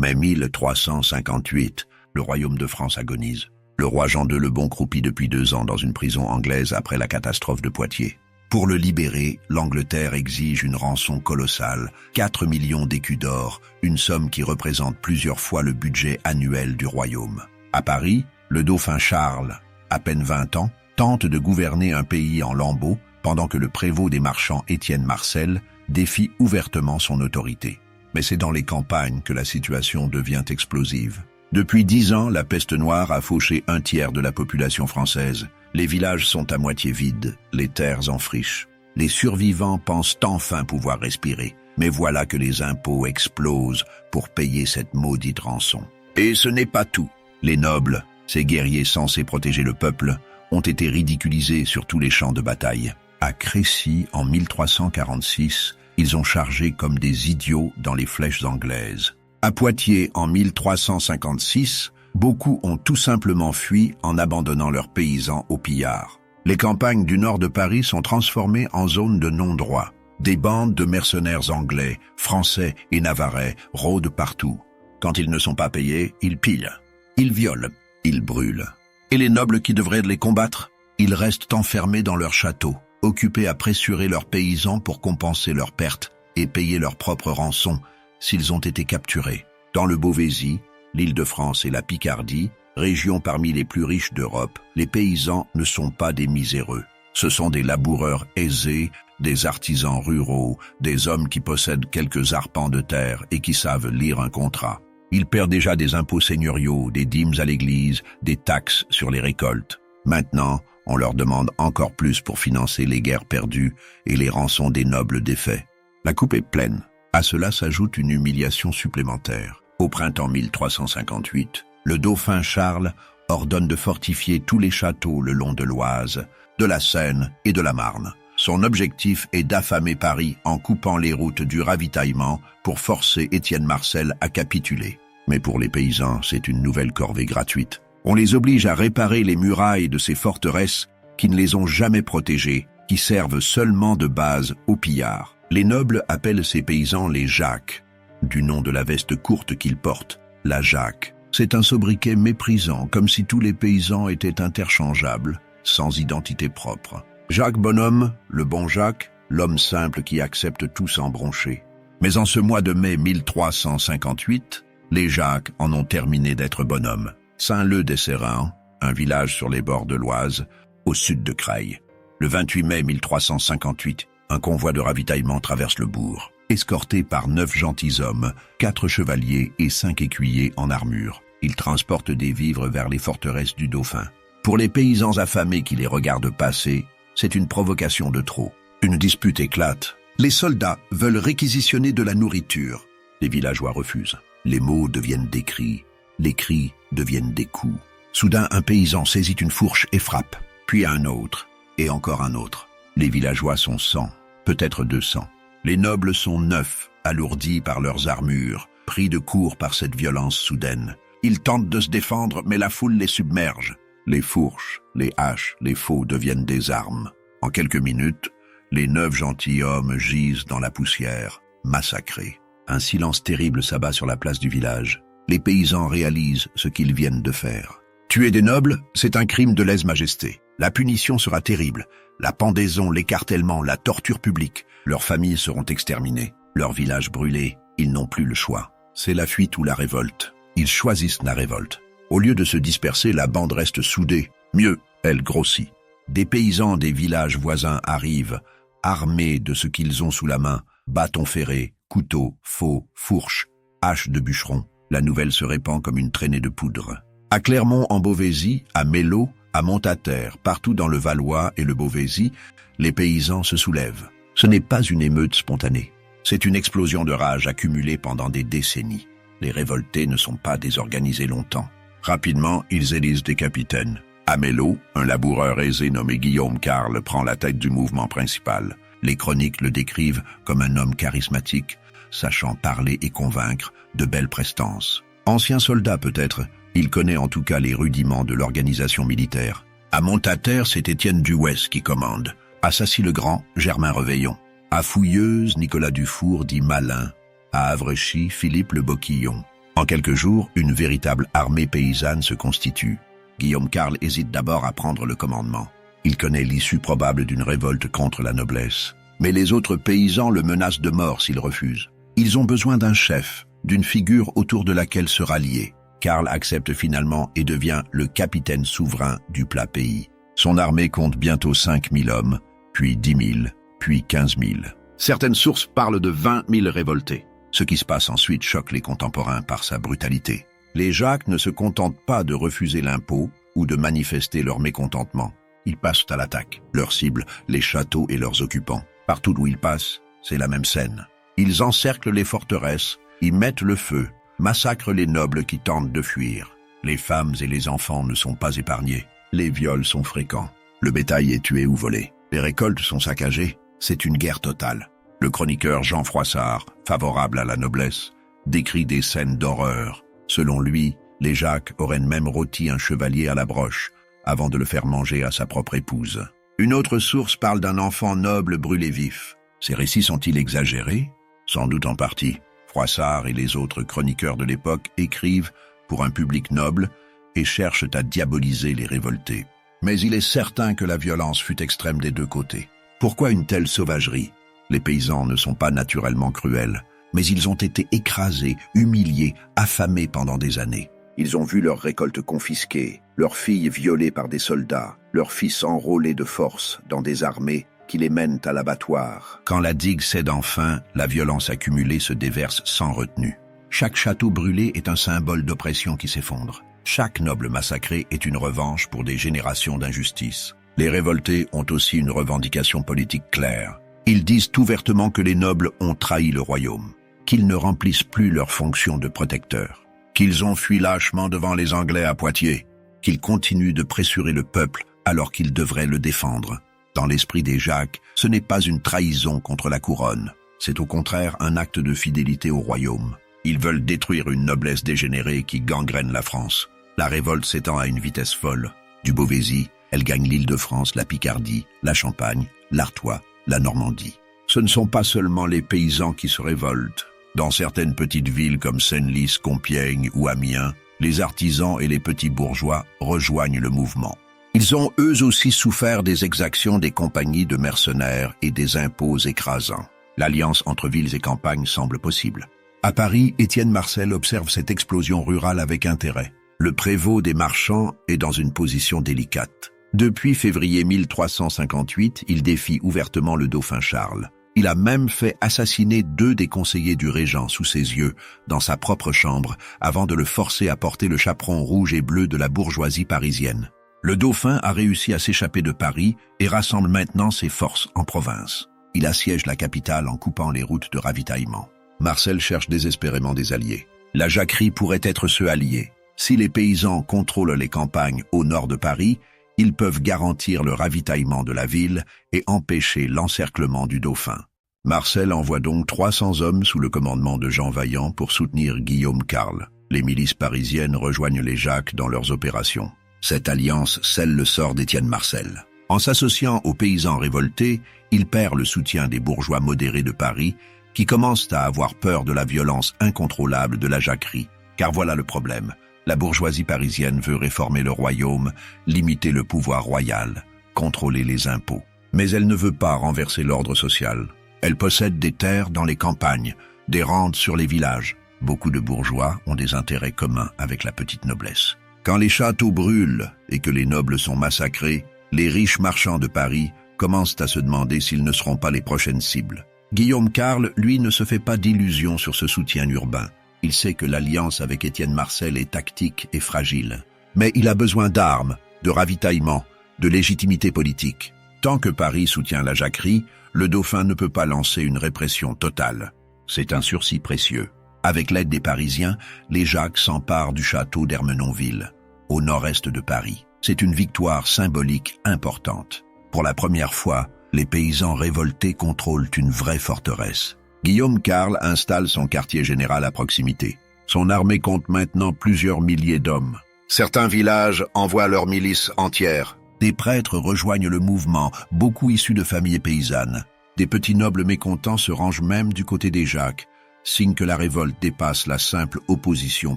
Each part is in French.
Mai 1358, le royaume de France agonise. Le roi Jean II le Bon croupit depuis 2 ans dans une prison anglaise après la catastrophe de Poitiers. Pour le libérer, l'Angleterre exige une rançon colossale, 4 millions d'écus d'or, une somme qui représente plusieurs fois le budget annuel du royaume. À Paris, le dauphin Charles, à peine 20 ans, tente de gouverner un pays en lambeaux, pendant que le prévôt des marchands Étienne Marcel défie ouvertement son autorité. Mais c'est dans les campagnes que la situation devient explosive. Depuis 10 ans, la peste noire a fauché 1/3 de la population française. Les villages sont à moitié vides, les terres en friche. Les survivants pensent enfin pouvoir respirer, mais voilà que les impôts explosent pour payer cette maudite rançon. Et ce n'est pas tout. Les nobles, ces guerriers censés protéger le peuple, ont été ridiculisés sur tous les champs de bataille. À Crécy, en 1346, ils ont chargé comme des idiots dans les flèches anglaises. À Poitiers, en 1356, beaucoup ont tout simplement fui en abandonnant leurs paysans aux pillards. Les campagnes du nord de Paris sont transformées en zones de non-droit. Des bandes de mercenaires anglais, français et navarrais rôdent partout. Quand ils ne sont pas payés, ils pillent, ils violent, ils brûlent. Et les nobles qui devraient les combattre, ils restent enfermés dans leurs châteaux, occupés à pressurer leurs paysans pour compenser leurs pertes et payer leurs propres rançons s'ils ont été capturés. Dans le Beauvaisis, l'Île-de-France et la Picardie, régions parmi les plus riches d'Europe, les paysans ne sont pas des miséreux. Ce sont des laboureurs aisés, des artisans ruraux, des hommes qui possèdent quelques arpents de terre et qui savent lire un contrat. Ils paient déjà des impôts seigneuriaux, des dîmes à l'église, des taxes sur les récoltes. Maintenant, on leur demande encore plus pour financer les guerres perdues et les rançons des nobles défaits. La coupe est pleine. À cela s'ajoute une humiliation supplémentaire. Au printemps 1358, le dauphin Charles ordonne de fortifier tous les châteaux le long de l'Oise, de la Seine et de la Marne. Son objectif est d'affamer Paris en coupant les routes du ravitaillement pour forcer Étienne Marcel à capituler. Mais pour les paysans, c'est une nouvelle corvée gratuite. On les oblige à réparer les murailles de ces forteresses qui ne les ont jamais protégées, qui servent seulement de base aux pillards. Les nobles appellent ces paysans les Jacques, du nom de la veste courte qu'ils portent, la Jacques. C'est un sobriquet méprisant, comme si tous les paysans étaient interchangeables, sans identité propre. Jacques Bonhomme, le bon Jacques, l'homme simple qui accepte tout sans broncher. Mais en ce mois de mai 1358, les Jacques en ont terminé d'être bonhommes. Saint-Leu-des-Sérins, un village sur les bords de l'Oise, au sud de Creil. Le 28 mai 1358, un convoi de ravitaillement traverse le bourg, escorté par 9 gentilshommes, 4 chevaliers et 5 écuyers en armure. Ils transportent des vivres vers les forteresses du Dauphin. Pour les paysans affamés qui les regardent passer, c'est une provocation de trop. Une dispute éclate. Les soldats veulent réquisitionner de la nourriture. Les villageois refusent. Les mots deviennent des cris. Les cris deviennent des coups. Soudain, un paysan saisit une fourche et frappe. Puis un autre, et encore un autre. Les villageois sont 100, peut-être 200. Les nobles sont 9, alourdis par leurs armures, pris de court par cette violence soudaine. Ils tentent de se défendre, mais la foule les submerge. Les fourches, les haches, les faux deviennent des armes. En quelques minutes, les 9 gentilshommes gisent dans la poussière, massacrés. Un silence terrible s'abat sur la place du village. Les paysans réalisent ce qu'ils viennent de faire. Tuer des nobles, c'est un crime de lèse-majesté. La punition sera terrible. La pendaison, l'écartèlement, la torture publique. Leurs familles seront exterminées. Leurs villages brûlés. Ils n'ont plus le choix. C'est la fuite ou la révolte. Ils choisissent la révolte. Au lieu de se disperser, la bande reste soudée. Mieux, elle grossit. Des paysans des villages voisins arrivent, armés de ce qu'ils ont sous la main. Bâtons ferrés, couteaux, faux, fourches, haches de bûcheron. La nouvelle se répand comme une traînée de poudre. À Clermont en Beauvaisis, à Mélo, à Montataire, partout dans le Valois et le Beauvaisis, les paysans se soulèvent. Ce n'est pas une émeute spontanée. C'est une explosion de rage accumulée pendant des décennies. Les révoltés ne sont pas désorganisés longtemps. Rapidement, ils élisent des capitaines. À Mélo, un laboureur aisé nommé Guillaume Carle prend la tête du mouvement principal. Les chroniques le décrivent comme un homme charismatique, sachant parler et convaincre, de belle prestance. Ancien soldat peut-être, il connaît en tout cas les rudiments de l'organisation militaire. À Montataire, c'est Étienne Duouès qui commande. À Sacy-le-Grand, Germain Reveillon. À Fouilleuse, Nicolas Dufour dit Malin. À Avrechy, Philippe Le Boquillon. En En quelques jours, une véritable armée paysanne se constitue. Guillaume Carle hésite d'abord à prendre le commandement. Il connaît l'issue probable d'une révolte contre la noblesse. Mais les autres paysans le menacent de mort s'il refuse. Ils ont besoin d'un chef, d'une figure autour de laquelle se rallier. Carle accepte finalement et devient le capitaine souverain du plat pays. Son armée compte bientôt 5000 hommes, puis 10 000, puis 15 000. Certaines sources parlent de 20 000 révoltés. Ce qui se passe ensuite choque les contemporains par sa brutalité. Les Jacques ne se contentent pas de refuser l'impôt ou de manifester leur mécontentement. Ils passent à l'attaque. Leur cible, les châteaux et leurs occupants. Partout où ils passent, c'est la même scène. Ils encerclent les forteresses, y mettent le feu, massacrent les nobles qui tentent de fuir. Les femmes et les enfants ne sont pas épargnés. Les viols sont fréquents. Le bétail est tué ou volé. Les récoltes sont saccagées. C'est une guerre totale. Le chroniqueur Jean Froissart, favorable à la noblesse, décrit des scènes d'horreur. Selon lui, les Jacques auraient même rôti un chevalier à la broche, avant de le faire manger à sa propre épouse. Une autre source parle d'un enfant noble brûlé vif. Ces récits sont-ils exagérés? Sans doute en partie. Froissart et les autres chroniqueurs de l'époque écrivent pour un public noble et cherchent à diaboliser les révoltés. Mais il est certain que la violence fut extrême des deux côtés. Pourquoi une telle sauvagerie? Les paysans ne sont pas naturellement cruels, mais ils ont été écrasés, humiliés, affamés pendant des années. Ils ont vu leurs récoltes confisquées, leurs filles violées par des soldats, leurs fils enrôlés de force dans des armées qui les mènent à l'abattoir. Quand la digue cède enfin, la violence accumulée se déverse sans retenue. Chaque château brûlé est un symbole d'oppression qui s'effondre. Chaque noble massacré est une revanche pour des générations d'injustice. Les révoltés ont aussi une revendication politique claire. Ils disent ouvertement que les nobles ont trahi le royaume, qu'ils ne remplissent plus leur fonction de protecteurs, qu'ils ont fui lâchement devant les Anglais à Poitiers, qu'ils continuent de pressurer le peuple alors qu'ils devraient le défendre. Dans l'esprit des Jacques, ce n'est pas une trahison contre la couronne, c'est au contraire un acte de fidélité au royaume. Ils veulent détruire une noblesse dégénérée qui gangrène la France. La révolte s'étend à une vitesse folle. Du Beauvaisis, elle gagne l'Île-de-France, la Picardie, la Champagne, l'Artois, la Normandie. Ce ne sont pas seulement les paysans qui se révoltent. Dans certaines petites villes comme Senlis, Compiègne ou Amiens, les artisans et les petits bourgeois rejoignent le mouvement. Ils ont eux aussi souffert des exactions des compagnies de mercenaires et des impôts écrasants. L'alliance entre villes et campagnes semble possible. À Paris, Étienne Marcel observe cette explosion rurale avec intérêt. Le prévôt des marchands est dans une position délicate. Depuis février 1358, il défie ouvertement le dauphin Charles. Il a même fait assassiner 2 des conseillers du régent sous ses yeux, dans sa propre chambre, avant de le forcer à porter le chaperon rouge et bleu de la bourgeoisie parisienne. Le dauphin a réussi à s'échapper de Paris et rassemble maintenant ses forces en province. Il assiège la capitale en coupant les routes de ravitaillement. Marcel cherche désespérément des alliés. La jacquerie pourrait être ce allié. Si les paysans contrôlent les campagnes au nord de Paris, ils peuvent garantir le ravitaillement de la ville et empêcher l'encerclement du dauphin. Marcel envoie donc 300 hommes sous le commandement de Jean Vaillant pour soutenir Guillaume Carle. Les milices parisiennes rejoignent les Jacques dans leurs opérations. Cette alliance scelle le sort d'Étienne Marcel. En s'associant aux paysans révoltés, il perd le soutien des bourgeois modérés de Paris qui commencent à avoir peur de la violence incontrôlable de la jacquerie. Car voilà le problème. La bourgeoisie parisienne veut réformer le royaume, limiter le pouvoir royal, contrôler les impôts. Mais elle ne veut pas renverser l'ordre social. Elle possède des terres dans les campagnes, des rentes sur les villages. Beaucoup de bourgeois ont des intérêts communs avec la petite noblesse. Quand les châteaux brûlent et que les nobles sont massacrés, les riches marchands de Paris commencent à se demander s'ils ne seront pas les prochaines cibles. Guillaume Carle, lui, ne se fait pas d'illusions sur ce soutien urbain. Il sait que l'alliance avec Étienne Marcel est tactique et fragile. Mais il a besoin d'armes, de ravitaillement, de légitimité politique. Tant que Paris soutient la jacquerie, le dauphin ne peut pas lancer une répression totale. C'est un sursis précieux. Avec l'aide des Parisiens, les Jacques s'emparent du château d'Ermenonville, au nord-est de Paris. C'est une victoire symbolique importante. Pour la première fois, les paysans révoltés contrôlent une vraie forteresse. Guillaume Carle installe son quartier général à proximité. Son armée compte maintenant plusieurs milliers d'hommes. Certains villages envoient leurs milices entières. Des prêtres rejoignent le mouvement, beaucoup issus de familles paysannes. Des petits nobles mécontents se rangent même du côté des Jacques, signe que la révolte dépasse la simple opposition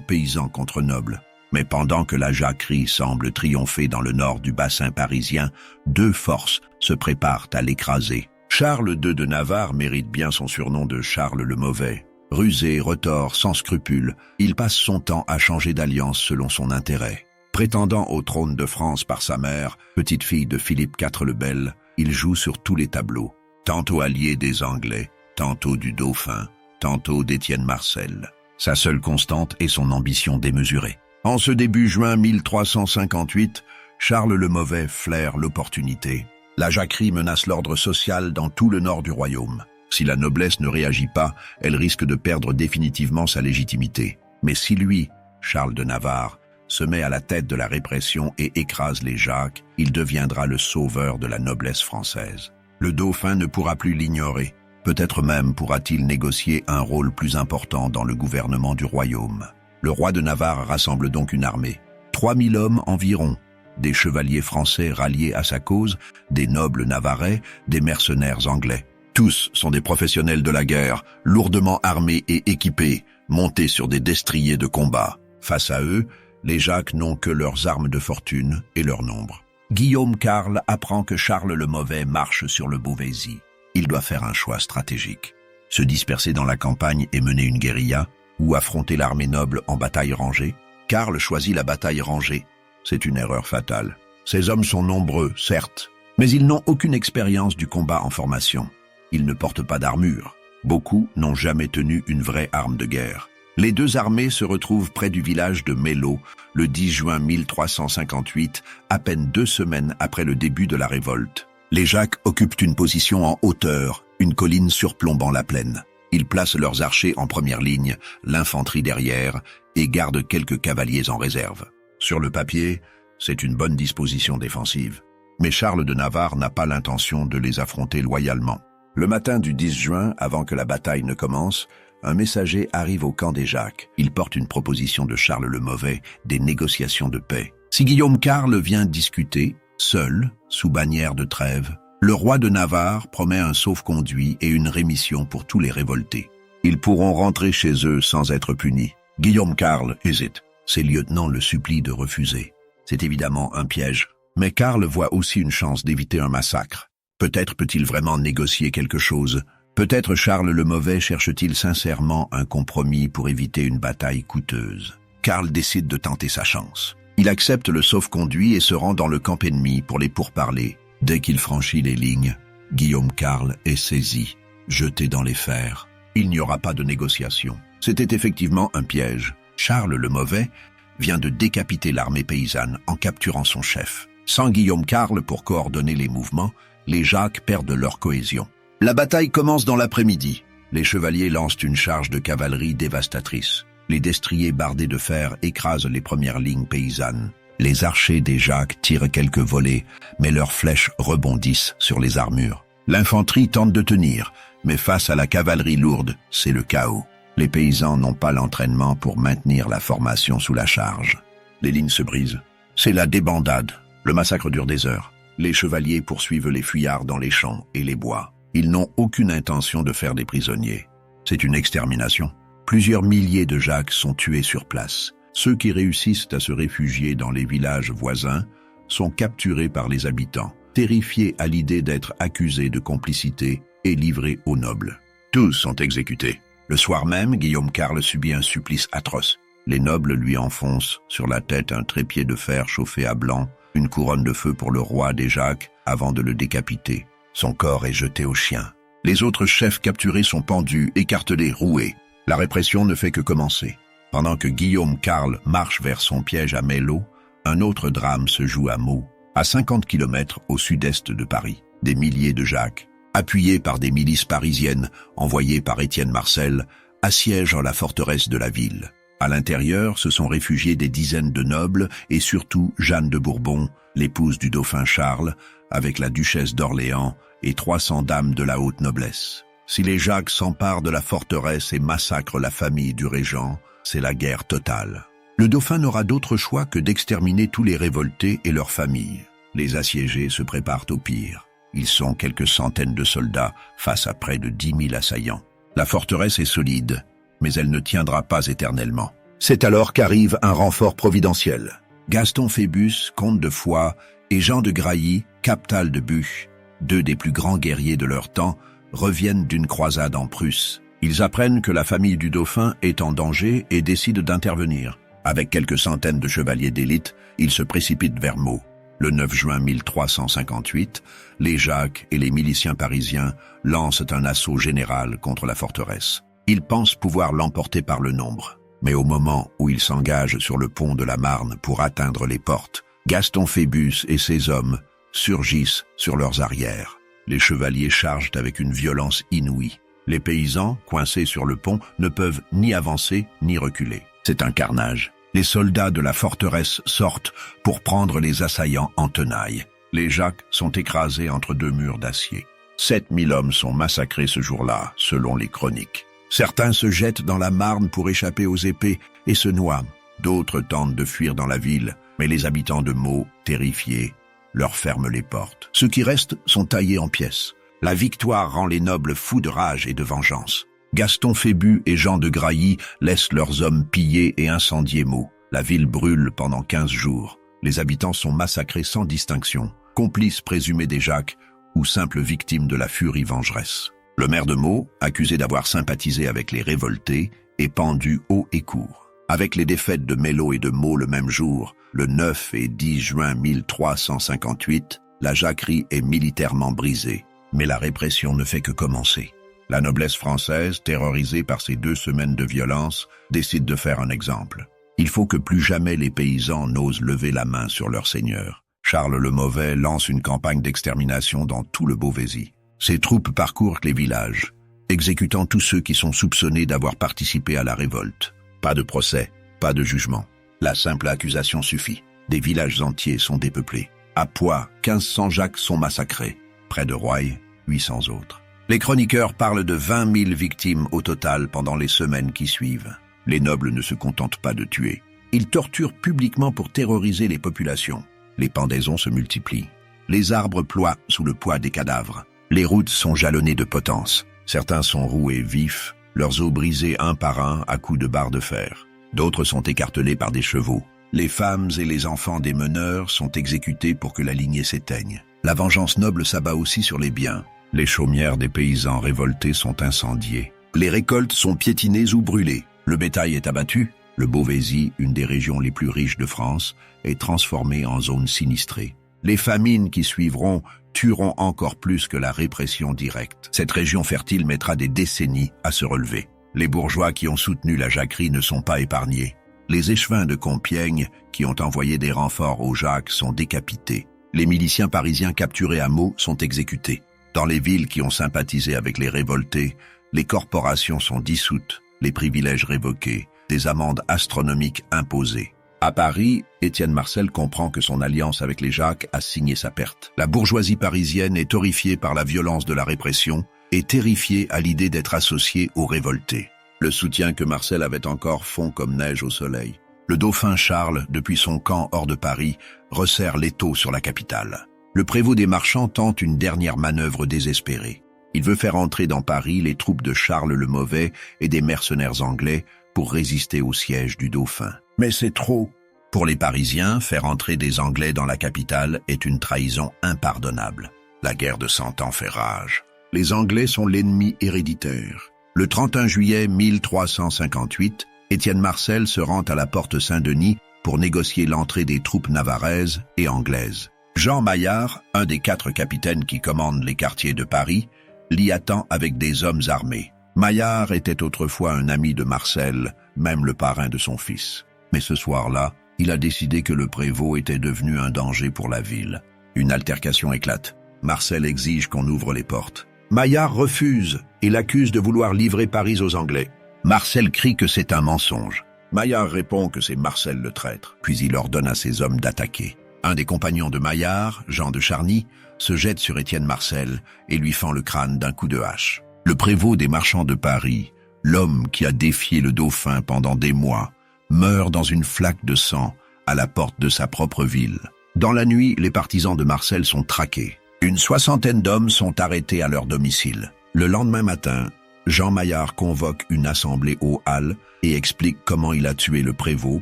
paysan contre noble. Mais pendant que la jacquerie semble triompher dans le nord du bassin parisien, deux forces se préparent à l'écraser. Charles II de Navarre mérite bien son surnom de Charles le Mauvais. Rusé, retors, sans scrupules, il passe son temps à changer d'alliance selon son intérêt. Prétendant au trône de France par sa mère, petite fille de Philippe IV le Bel, il joue sur tous les tableaux. Tantôt allié des Anglais, tantôt du Dauphin, tantôt d'Étienne Marcel. Sa seule constante est son ambition démesurée. En ce début juin 1358, Charles le Mauvais flaire l'opportunité. La jacquerie menace l'ordre social dans tout le nord du royaume. Si la noblesse ne réagit pas, elle risque de perdre définitivement sa légitimité. Mais si lui, Charles de Navarre, se met à la tête de la répression et écrase les Jacques, il deviendra le sauveur de la noblesse française. Le dauphin ne pourra plus l'ignorer. Peut-être même pourra-t-il négocier un rôle plus important dans le gouvernement du royaume. Le roi de Navarre rassemble donc une armée. 3000 hommes environ, des chevaliers français ralliés à sa cause, des nobles navarrais, des mercenaires anglais. Tous sont des professionnels de la guerre, lourdement armés et équipés, montés sur des destriers de combat. Face à eux, les Jacques n'ont que leurs armes de fortune et leur nombre. Guillaume Carle apprend que Charles le Mauvais marche sur le Beauvaisis. Il doit faire un choix stratégique. Se disperser dans la campagne et mener une guérilla, ou affronter l'armée noble en bataille rangée. Carle choisit la bataille rangée. C'est une erreur fatale. Ces hommes sont nombreux, certes, mais ils n'ont aucune expérience du combat en formation. Ils ne portent pas d'armure. Beaucoup n'ont jamais tenu une vraie arme de guerre. Les deux armées se retrouvent près du village de Mello, le 10 juin 1358, à peine 2 semaines après le début de la révolte. Les Jacques occupent une position en hauteur, une colline surplombant la plaine. Ils placent leurs archers en première ligne, l'infanterie derrière, et gardent quelques cavaliers en réserve. Sur le papier, c'est une bonne disposition défensive. Mais Charles de Navarre n'a pas l'intention de les affronter loyalement. Le matin du 10 juin, avant que la bataille ne commence, un messager arrive au camp des Jacques. Il porte une proposition de Charles le Mauvais, des négociations de paix. Si Guillaume Carle vient discuter, seul, sous bannière de trêve, le roi de Navarre promet un sauf-conduit et une rémission pour tous les révoltés. Ils pourront rentrer chez eux sans être punis. Guillaume Carle hésite. Ses lieutenants le supplient de refuser. C'est évidemment un piège. Mais Carle voit aussi une chance d'éviter un massacre. Peut-être peut-il vraiment négocier quelque chose. Peut-être Charles le Mauvais cherche-t-il sincèrement un compromis pour éviter une bataille coûteuse. Carle décide de tenter sa chance. Il accepte le sauf-conduit et se rend dans le camp ennemi pour les pourparlers. Dès qu'il franchit les lignes, Guillaume Carle est saisi, jeté dans les fers. Il n'y aura pas de négociation. C'était effectivement un piège. Charles le Mauvais vient de décapiter l'armée paysanne en capturant son chef. Sans Guillaume Carle pour coordonner les mouvements, les Jacques perdent leur cohésion. La bataille commence dans l'après-midi. Les chevaliers lancent une charge de cavalerie dévastatrice. Les destriers bardés de fer écrasent les premières lignes paysannes. Les archers des Jacques tirent quelques volées, mais leurs flèches rebondissent sur les armures. L'infanterie tente de tenir, mais face à la cavalerie lourde, c'est le chaos. Les paysans n'ont pas l'entraînement pour maintenir la formation sous la charge. Les lignes se brisent. C'est la débandade. Le massacre dure des heures. Les chevaliers poursuivent les fuyards dans les champs et les bois. Ils n'ont aucune intention de faire des prisonniers. C'est une extermination. Plusieurs milliers de Jacques sont tués sur place. Ceux qui réussissent à se réfugier dans les villages voisins sont capturés par les habitants, terrifiés à l'idée d'être accusés de complicité et livrés aux nobles. Tous sont exécutés. Le soir même, Guillaume Carle subit un supplice atroce. Les nobles lui enfoncent sur la tête un trépied de fer chauffé à blanc, une couronne de feu pour le roi des Jacques avant de le décapiter. Son corps est jeté aux chiens. Les autres chefs capturés sont pendus, écartelés, roués. La répression ne fait que commencer. Pendant que Guillaume Carle marche vers son piège à Mello, un autre drame se joue à Meaux, à 50 km au sud-est de Paris. Des milliers de Jacques, appuyés par des milices parisiennes envoyées par Étienne Marcel, assiègent la forteresse de la ville. À l'intérieur, se sont réfugiés des dizaines de nobles et surtout Jeanne de Bourbon, l'épouse du dauphin Charles, avec la duchesse d'Orléans et 300 dames de la haute noblesse. Si les Jacques s'emparent de la forteresse et massacrent la famille du régent, c'est la guerre totale. Le dauphin n'aura d'autre choix que d'exterminer tous les révoltés et leurs familles. Les assiégés se préparent au pire. Ils sont quelques centaines de soldats face à près de 10 000 assaillants. La forteresse est solide, mais elle ne tiendra pas éternellement. C'est alors qu'arrive un renfort providentiel. Gaston Phébus, comte de Foix, et Jean de Grailly, captal de Buch, deux des plus grands guerriers de leur temps, reviennent d'une croisade en Prusse. Ils apprennent que la famille du dauphin est en danger et décident d'intervenir. Avec quelques centaines de chevaliers d'élite, ils se précipitent vers Meaux. Le 9 juin 1358, les Jacques et les miliciens parisiens lancent un assaut général contre la forteresse. Ils pensent pouvoir l'emporter par le nombre. Mais au moment où ils s'engagent sur le pont de la Marne pour atteindre les portes, Gaston Phébus et ses hommes surgissent sur leurs arrières. Les chevaliers chargent avec une violence inouïe. Les paysans, coincés sur le pont, ne peuvent ni avancer ni reculer. C'est un carnage. Les soldats de la forteresse sortent pour prendre les assaillants en tenaille. Les Jacques sont écrasés entre deux murs d'acier. 7000 hommes sont massacrés ce jour-là, selon les chroniques. Certains se jettent dans la Marne pour échapper aux épées et se noient. D'autres tentent de fuir dans la ville, mais les habitants de Meaux, terrifiés, leur ferment les portes. Ceux qui restent sont taillés en pièces. La victoire rend les nobles fous de rage et de vengeance. Gaston Phébus et Jean de Grailly laissent leurs hommes piller et incendier Meaux. La ville brûle pendant 15 jours. Les habitants sont massacrés sans distinction, complices présumés des Jacques ou simples victimes de la furie vengeresse. Le maire de Meaux, accusé d'avoir sympathisé avec les révoltés, est pendu haut et court. Avec les défaites de Mello et de Meaux le même jour, le 9 et 10 juin 1358, la jacquerie est militairement brisée. Mais la répression ne fait que commencer. La noblesse française, terrorisée par ces 2 semaines de violence, décide de faire un exemple. Il faut que plus jamais les paysans n'osent lever la main sur leur seigneur. Charles le Mauvais lance une campagne d'extermination dans tout le Beauvaisis. Ses troupes parcourent les villages, exécutant tous ceux qui sont soupçonnés d'avoir participé à la révolte. Pas de procès, pas de jugement. La simple accusation suffit. Des villages entiers sont dépeuplés. À Poix, 1500 Jacques sont massacrés. Près de Roye, 800 autres. Les chroniqueurs parlent de 20 000 victimes au total pendant les semaines qui suivent. Les nobles ne se contentent pas de tuer. Ils torturent publiquement pour terroriser les populations. Les pendaisons se multiplient. Les arbres ploient sous le poids des cadavres. Les routes sont jalonnées de potences. Certains sont roués vifs, leurs os brisés un par un à coups de barres de fer. D'autres sont écartelés par des chevaux. Les femmes et les enfants des meneurs sont exécutés pour que la lignée s'éteigne. La vengeance noble s'abat aussi sur les biens. Les chaumières des paysans révoltés sont incendiées. Les récoltes sont piétinées ou brûlées. Le bétail est abattu. Le Beauvaisis, une des régions les plus riches de France, est transformé en zone sinistrée. Les famines qui suivront tueront encore plus que la répression directe. Cette région fertile mettra des décennies à se relever. Les bourgeois qui ont soutenu la jacquerie ne sont pas épargnés. Les échevins de Compiègne, qui ont envoyé des renforts aux Jacques, sont décapités. Les miliciens parisiens capturés à Meaux sont exécutés. Dans les villes qui ont sympathisé avec les révoltés, les corporations sont dissoutes, les privilèges révoqués, des amendes astronomiques imposées. À Paris, Étienne Marcel comprend que son alliance avec les Jacques a signé sa perte. La bourgeoisie parisienne est horrifiée par la violence de la répression et terrifiée à l'idée d'être associée aux révoltés. Le soutien que Marcel avait encore fond comme neige au soleil. Le dauphin Charles, depuis son camp hors de Paris, resserre l'étau sur la capitale. Le prévôt des marchands tente une dernière manœuvre désespérée. Il veut faire entrer dans Paris les troupes de Charles le Mauvais et des mercenaires anglais pour résister au siège du dauphin. Mais c'est trop. Pour les Parisiens, faire entrer des Anglais dans la capitale est une trahison impardonnable. La guerre de 100 ans fait rage. Les Anglais sont l'ennemi héréditaire. Le 31 juillet 1358, Étienne Marcel se rend à la porte Saint-Denis pour négocier l'entrée des troupes navarraises et anglaises. Jean Maillard, un des 4 capitaines qui commandent les quartiers de Paris, l'y attend avec des hommes armés. Maillard était autrefois un ami de Marcel, même le parrain de son fils. Mais ce soir-là, il a décidé que le prévôt était devenu un danger pour la ville. Une altercation éclate. Marcel exige qu'on ouvre les portes. Maillard refuse et l'accuse de vouloir livrer Paris aux Anglais. Marcel crie que c'est un mensonge. Maillard répond que c'est Marcel le traître, puis il ordonne à ses hommes d'attaquer. Un des compagnons de Maillard, Jean de Charny, se jette sur Étienne Marcel et lui fend le crâne d'un coup de hache. Le prévôt des marchands de Paris, l'homme qui a défié le dauphin pendant des mois, meurt dans une flaque de sang à la porte de sa propre ville. Dans la nuit, les partisans de Marcel sont traqués. Une 60aine d'hommes sont arrêtés à leur domicile. Le lendemain matin, Jean Maillard convoque une assemblée aux Halles et explique comment il a tué le prévôt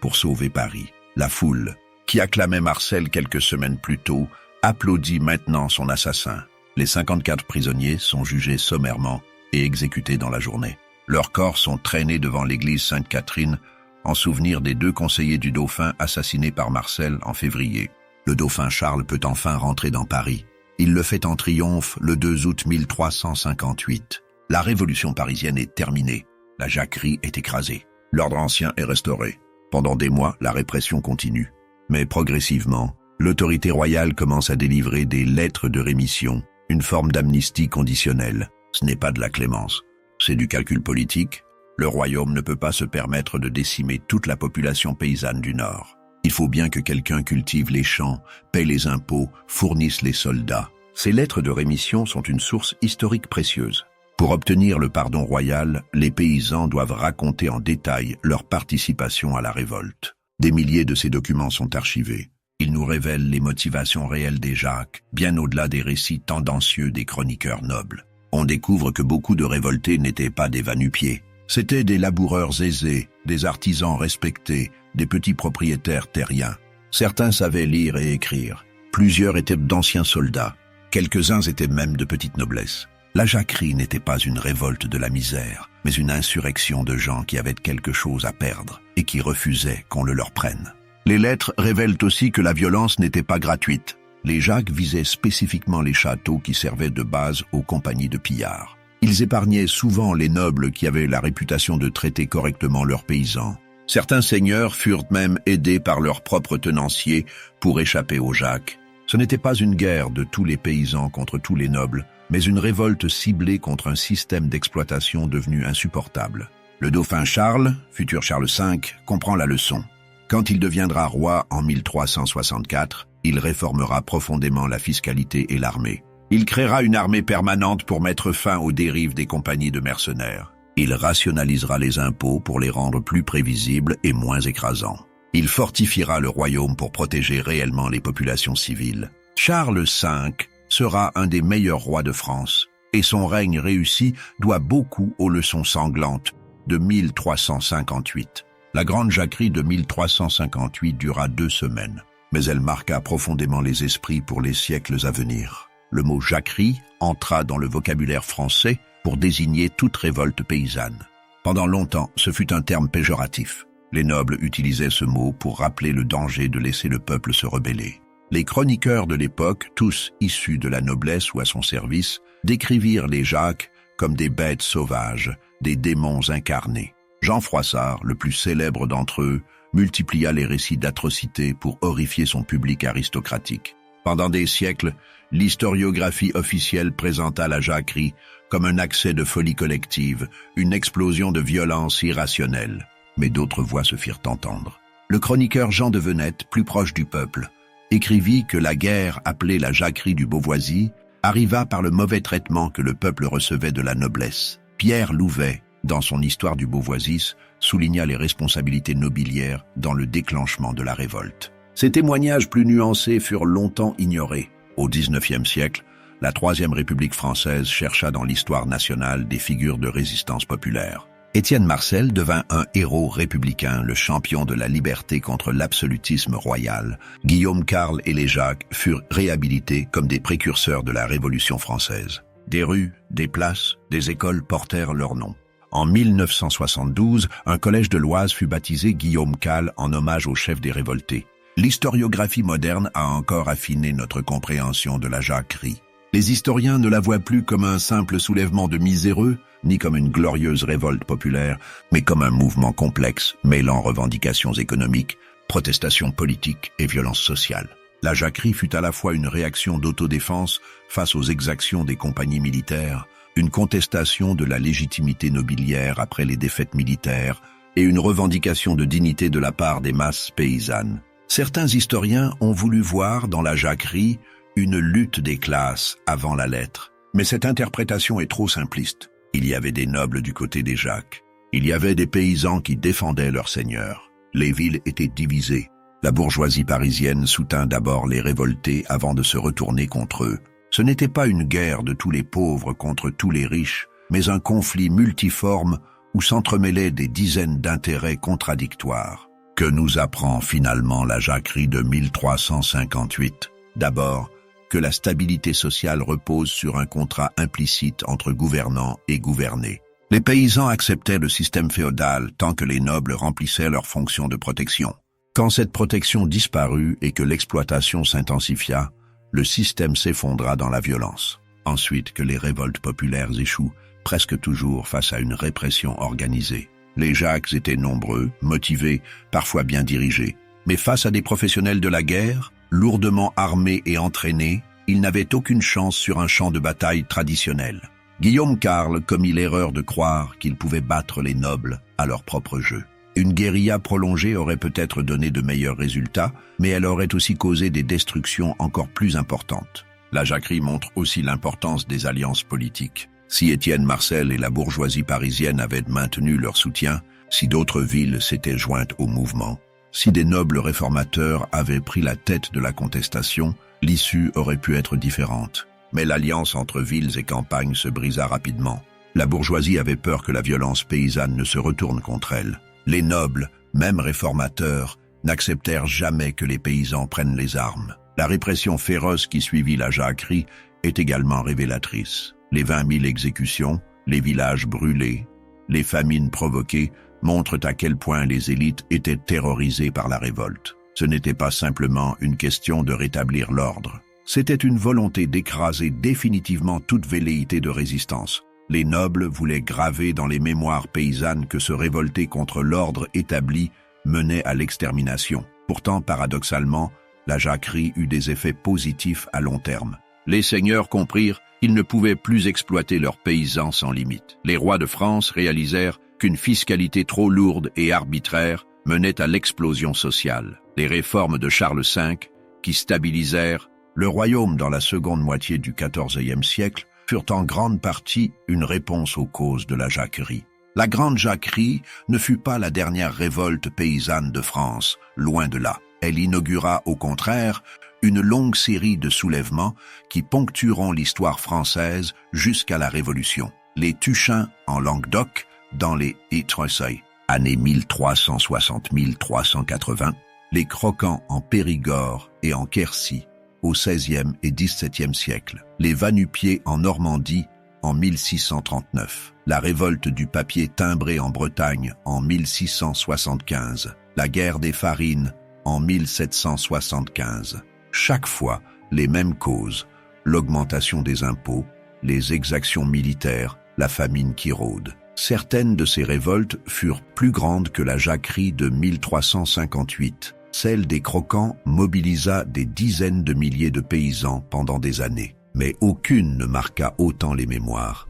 pour sauver Paris. La foule, qui acclamait Marcel quelques semaines plus tôt, applaudit maintenant son assassin. Les 54 prisonniers sont jugés sommairement et exécutés dans la journée. Leurs corps sont traînés devant l'église Sainte-Catherine en souvenir des 2 conseillers du dauphin assassinés par Marcel en février. Le dauphin Charles peut enfin rentrer dans Paris. Il le fait en triomphe le 2 août 1358. La révolution parisienne est terminée. La jacquerie est écrasée. L'ordre ancien est restauré. Pendant des mois, la répression continue. Mais progressivement, l'autorité royale commence à délivrer des lettres de rémission, une forme d'amnistie conditionnelle. Ce n'est pas de la clémence. C'est du calcul politique. Le royaume ne peut pas se permettre de décimer toute la population paysanne du Nord. Il faut bien que quelqu'un cultive les champs, paie les impôts, fournisse les soldats. Ces lettres de rémission sont une source historique précieuse. Pour obtenir le pardon royal, les paysans doivent raconter en détail leur participation à la révolte. Des milliers de ces documents sont archivés. Ils nous révèlent les motivations réelles des Jacques, bien au-delà des récits tendancieux des chroniqueurs nobles. On découvre que beaucoup de révoltés n'étaient pas des va-nu-pieds. C'étaient des laboureurs aisés, des artisans respectés, des petits propriétaires terriens. Certains savaient lire et écrire. Plusieurs étaient d'anciens soldats. Quelques-uns étaient même de petite noblesse. La jacquerie n'était pas une révolte de la misère, mais une insurrection de gens qui avaient quelque chose à perdre et qui refusaient qu'on le leur prenne. Les lettres révèlent aussi que la violence n'était pas gratuite. Les Jacques visaient spécifiquement les châteaux qui servaient de base aux compagnies de pillards. Ils épargnaient souvent les nobles qui avaient la réputation de traiter correctement leurs paysans. Certains seigneurs furent même aidés par leurs propres tenanciers pour échapper aux Jacques. Ce n'était pas une guerre de tous les paysans contre tous les nobles, mais une révolte ciblée contre un système d'exploitation devenu insupportable. Le dauphin Charles, futur Charles V, comprend la leçon. Quand il deviendra roi en 1364, il réformera profondément la fiscalité et l'armée. Il créera une armée permanente pour mettre fin aux dérives des compagnies de mercenaires. Il rationalisera les impôts pour les rendre plus prévisibles et moins écrasants. Il fortifiera le royaume pour protéger réellement les populations civiles. Charles V sera un des meilleurs rois de France, et son règne réussi doit beaucoup aux leçons sanglantes de 1358. La grande jacquerie de 1358 dura 2 semaines, mais elle marqua profondément les esprits pour les siècles à venir. Le mot jacquerie entra dans le vocabulaire français pour désigner toute révolte paysanne. Pendant longtemps, ce fut un terme péjoratif. Les nobles utilisaient ce mot pour rappeler le danger de laisser le peuple se rebeller. Les chroniqueurs de l'époque, tous issus de la noblesse ou à son service, décrivirent les Jacques comme des bêtes sauvages, des démons incarnés. Jean Froissart, le plus célèbre d'entre eux, multiplia les récits d'atrocités pour horrifier son public aristocratique. Pendant des siècles, l'historiographie officielle présenta la jacquerie comme un accès de folie collective, une explosion de violence irrationnelle. Mais d'autres voix se firent entendre. Le chroniqueur Jean de Venette, plus proche du peuple, écrivit que la guerre appelée la jacquerie du Beauvoisis arriva par le mauvais traitement que le peuple recevait de la noblesse. Pierre Louvet, dans son Histoire du Beauvoisis, souligna les responsabilités nobiliaires dans le déclenchement de la révolte. Ces témoignages plus nuancés furent longtemps ignorés. Au XIXe siècle, la Troisième République française chercha dans l'histoire nationale des figures de résistance populaire. Étienne Marcel devint un héros républicain, le champion de la liberté contre l'absolutisme royal. Guillaume Carle et les Jacques furent réhabilités comme des précurseurs de la Révolution française. Des rues, des places, des écoles portèrent leur nom. En 1972, un collège de l'Oise fut baptisé Guillaume Carle en hommage au chef des révoltés. L'historiographie moderne a encore affiné notre compréhension de la jacquerie. Les historiens ne la voient plus comme un simple soulèvement de miséreux, ni comme une glorieuse révolte populaire, mais comme un mouvement complexe mêlant revendications économiques, protestations politiques et violences sociales. La jacquerie fut à la fois une réaction d'autodéfense face aux exactions des compagnies militaires, une contestation de la légitimité nobiliaire après les défaites militaires et une revendication de dignité de la part des masses paysannes. Certains historiens ont voulu voir dans la jacquerie une lutte des classes avant la lettre, mais cette interprétation est trop simpliste. Il y avait des nobles du côté des Jacques. Il y avait des paysans qui défendaient leurs seigneurs. Les villes étaient divisées. La bourgeoisie parisienne soutint d'abord les révoltés avant de se retourner contre eux. Ce n'était pas une guerre de tous les pauvres contre tous les riches, mais un conflit multiforme où s'entremêlaient des dizaines d'intérêts contradictoires. Que nous apprend finalement la jacquerie de 1358? D'abord, que la stabilité sociale repose sur un contrat implicite entre gouvernants et gouvernés. Les paysans acceptaient le système féodal tant que les nobles remplissaient leurs fonctions de protection. Quand cette protection disparut et que l'exploitation s'intensifia, le système s'effondra dans la violence. Ensuite, que les révoltes populaires échouent, presque toujours face à une répression organisée. Les Jacques étaient nombreux, motivés, parfois bien dirigés. Mais face à des professionnels de la guerre, lourdement armés et entraînés, ils n'avaient aucune chance sur un champ de bataille traditionnel. Guillaume Carle commit l'erreur de croire qu'il pouvait battre les nobles à leur propre jeu. Une guérilla prolongée aurait peut-être donné de meilleurs résultats, mais elle aurait aussi causé des destructions encore plus importantes. La jacquerie montre aussi l'importance des alliances politiques. Si Étienne Marcel et la bourgeoisie parisienne avaient maintenu leur soutien, si d'autres villes s'étaient jointes au mouvement, si des nobles réformateurs avaient pris la tête de la contestation, l'issue aurait pu être différente. Mais l'alliance entre villes et campagnes se brisa rapidement. La bourgeoisie avait peur que la violence paysanne ne se retourne contre elle. Les nobles, même réformateurs, n'acceptèrent jamais que les paysans prennent les armes. La répression féroce qui suivit la jacquerie est également révélatrice. Les 20 000 exécutions, les villages brûlés, les famines provoquées montrent à quel point les élites étaient terrorisées par la révolte. Ce n'était pas simplement une question de rétablir l'ordre. C'était une volonté d'écraser définitivement toute velléité de résistance. Les nobles voulaient graver dans les mémoires paysannes que se révolter contre l'ordre établi menait à l'extermination. Pourtant, paradoxalement, la jacquerie eut des effets positifs à long terme. Les seigneurs comprirent qu'ils ne pouvaient plus exploiter leurs paysans sans limite. Les rois de France réalisèrent qu'une fiscalité trop lourde et arbitraire menait à l'explosion sociale. Les réformes de Charles V, qui stabilisèrent le royaume dans la seconde moitié du XIVe siècle, furent en grande partie une réponse aux causes de la jacquerie. La Grande Jacquerie ne fut pas la dernière révolte paysanne de France, loin de là. Elle inaugura, au contraire, une longue série de soulèvements qui ponctueront l'histoire française jusqu'à la Révolution. Les Tuchins en Languedoc, dans les Étreuseuils, années 1360-1380, les Croquants en Périgord et en Quercy, au XVIe et XVIIe siècle, les Va-nu-pieds en Normandie en 1639, la révolte du papier timbré en Bretagne en 1675, la guerre des farines en 1775. Chaque fois, les mêmes causes, l'augmentation des impôts, les exactions militaires, la famine qui rôde. Certaines de ces révoltes furent plus grandes que la jacquerie de 1358. Celle des Croquants mobilisa des dizaines de milliers de paysans pendant des années, mais aucune ne marqua autant les mémoires.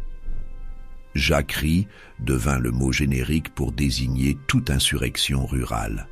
Jacquerie devint le mot générique pour désigner toute insurrection rurale.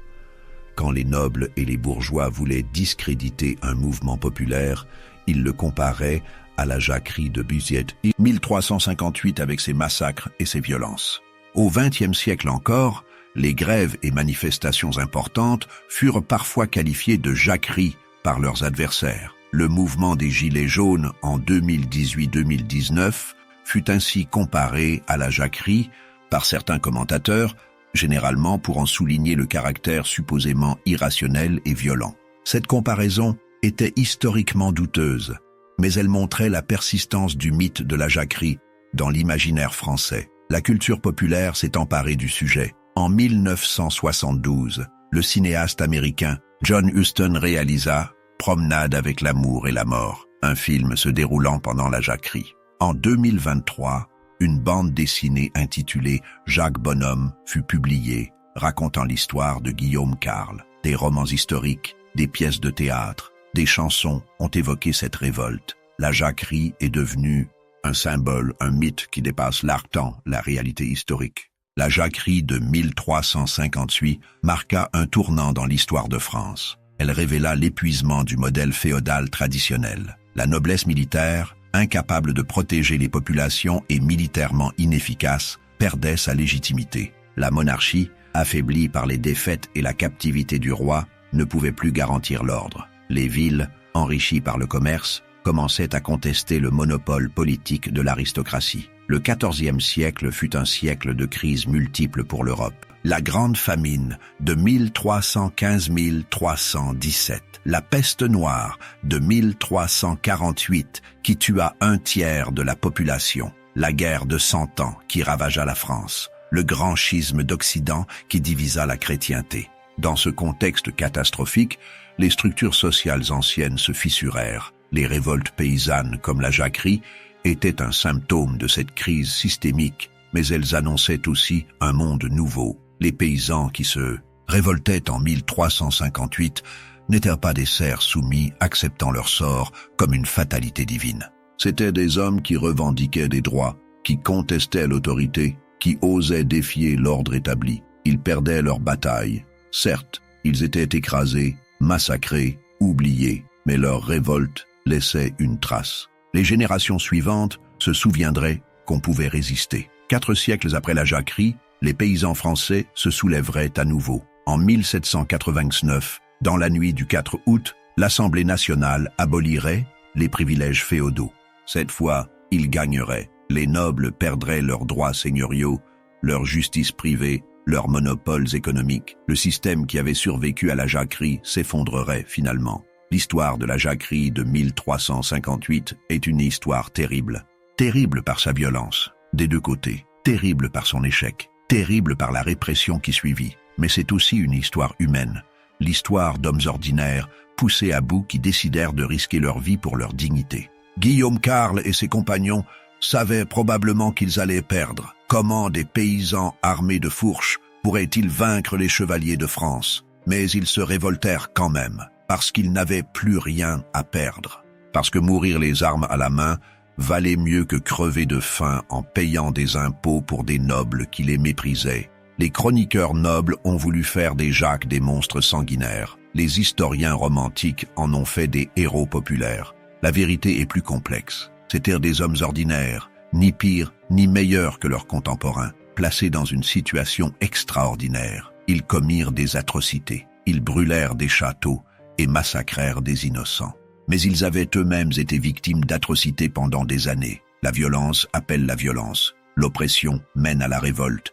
Quand les nobles et les bourgeois voulaient discréditer un mouvement populaire, ils le comparaient à la jacquerie de Buziet, 1358 avec ses massacres et ses violences. Au XXe siècle encore, les grèves et manifestations importantes furent parfois qualifiées de jacquerie par leurs adversaires. Le mouvement des Gilets jaunes en 2018-2019 fut ainsi comparé à la jacquerie par certains commentateurs, généralement pour en souligner le caractère supposément irrationnel et violent. Cette comparaison était historiquement douteuse, mais elle montrait la persistance du mythe de la jacquerie dans l'imaginaire français. La culture populaire s'est emparée du sujet. En 1972, le cinéaste américain John Huston réalisa Promenade avec l'amour et la mort, un film se déroulant pendant la jacquerie. En 2023, une bande dessinée intitulée Jacques Bonhomme fut publiée, racontant l'histoire de Guillaume Carle. Des romans historiques, des pièces de théâtre, des chansons ont évoqué cette révolte. La jacquerie est devenue un symbole, un mythe qui dépasse l'art-temps, la réalité historique. La jacquerie de 1358 marqua un tournant dans l'histoire de France. Elle révéla l'épuisement du modèle féodal traditionnel. La noblesse militaire, incapable de protéger les populations et militairement inefficace, perdait sa légitimité. La monarchie, affaiblie par les défaites et la captivité du roi, ne pouvait plus garantir l'ordre. Les villes, enrichies par le commerce, commençaient à contester le monopole politique de l'aristocratie. Le XIVe siècle fut un siècle de crises multiples pour l'Europe. La Grande Famine de 1315-1317, la peste noire de 1348 qui tua un tiers de la population, la guerre de 100 ans qui ravagea la France, le grand schisme d'Occident qui divisa la chrétienté. Dans ce contexte catastrophique, les structures sociales anciennes se fissurèrent. Les révoltes paysannes comme la jacquerie étaient un symptôme de cette crise systémique, mais elles annonçaient aussi un monde nouveau. Les paysans qui se révoltaient en 1358 n'étaient pas des serfs soumis acceptant leur sort comme une fatalité divine. C'étaient des hommes qui revendiquaient des droits, qui contestaient l'autorité, qui osaient défier l'ordre établi. Ils perdaient leur bataille. Certes, ils étaient écrasés, massacrés, oubliés, mais leur révolte laissait une trace. Les générations suivantes se souviendraient qu'on pouvait résister. 4 siècles après la jacquerie, les paysans français se soulèveraient à nouveau. En 1789, dans la nuit du 4 août, l'Assemblée nationale abolirait les privilèges féodaux. Cette fois, ils gagneraient. Les nobles perdraient leurs droits seigneuriaux, leur justice privée, leurs monopoles économiques. Le système qui avait survécu à la jacquerie s'effondrerait finalement. L'histoire de la jacquerie de 1358 est une histoire terrible. Terrible par sa violence, des deux côtés. Terrible par son échec. Terrible par la répression qui suivit. Mais c'est aussi une histoire humaine. L'histoire d'hommes ordinaires, poussés à bout qui décidèrent de risquer leur vie pour leur dignité. Guillaume Carle et ses compagnons savaient probablement qu'ils allaient perdre. Comment des paysans armés de fourches pourraient-ils vaincre les chevaliers de France? Mais ils se révoltèrent quand même, parce qu'ils n'avaient plus rien à perdre. Parce que mourir les armes à la main valait mieux que crever de faim en payant des impôts pour des nobles qui les méprisaient. Les chroniqueurs nobles ont voulu faire des Jacques des monstres sanguinaires. Les historiens romantiques en ont fait des héros populaires. La vérité est plus complexe. C'étaient des hommes ordinaires, ni pires ni meilleurs que leurs contemporains, placés dans une situation extraordinaire. Ils commirent des atrocités, ils brûlèrent des châteaux et massacrèrent des innocents. Mais ils avaient eux-mêmes été victimes d'atrocités pendant des années. La violence appelle la violence. L'oppression mène à la révolte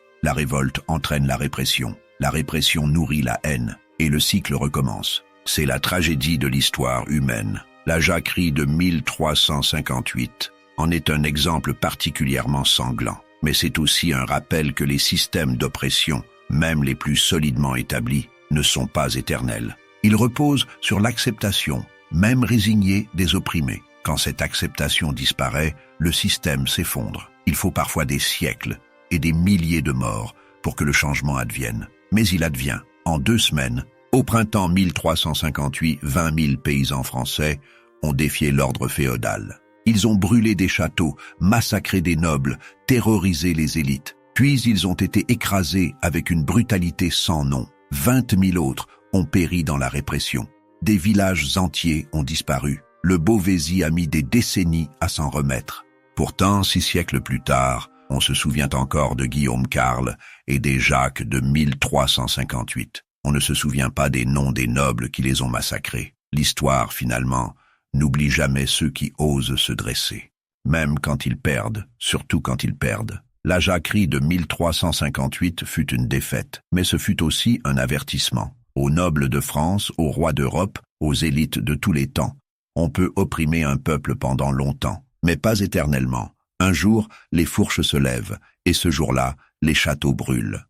entraîne la répression nourrit la haine, et le cycle recommence. C'est la tragédie de l'histoire humaine. La jacquerie de 1358 en est un exemple particulièrement sanglant, mais c'est aussi un rappel que les systèmes d'oppression, même les plus solidement établis, ne sont pas éternels. Ils reposent sur l'acceptation, même résignée, des opprimés. Quand cette acceptation disparaît, le système s'effondre. Il faut parfois des siècles et des milliers de morts pour que le changement advienne. Mais il advient. En 2 semaines, au printemps 1358, 20 000 paysans français ont défié l'ordre féodal. Ils ont brûlé des châteaux, massacré des nobles, terrorisé les élites. Puis ils ont été écrasés avec une brutalité sans nom. 20 000 autres ont péri dans la répression. Des villages entiers ont disparu. Le Beauvaisis a mis des décennies à s'en remettre. Pourtant, 6 siècles plus tard, on se souvient encore de Guillaume Carle et des Jacques de 1358. On ne se souvient pas des noms des nobles qui les ont massacrés. L'histoire, finalement, n'oublie jamais ceux qui osent se dresser. Même quand ils perdent, surtout quand ils perdent. La jacquerie de 1358 fut une défaite, mais ce fut aussi un avertissement. Aux nobles de France, aux rois d'Europe, aux élites de tous les temps. On peut opprimer un peuple pendant longtemps, mais pas éternellement. Un jour, les fourches se lèvent, et ce jour-là, les châteaux brûlent.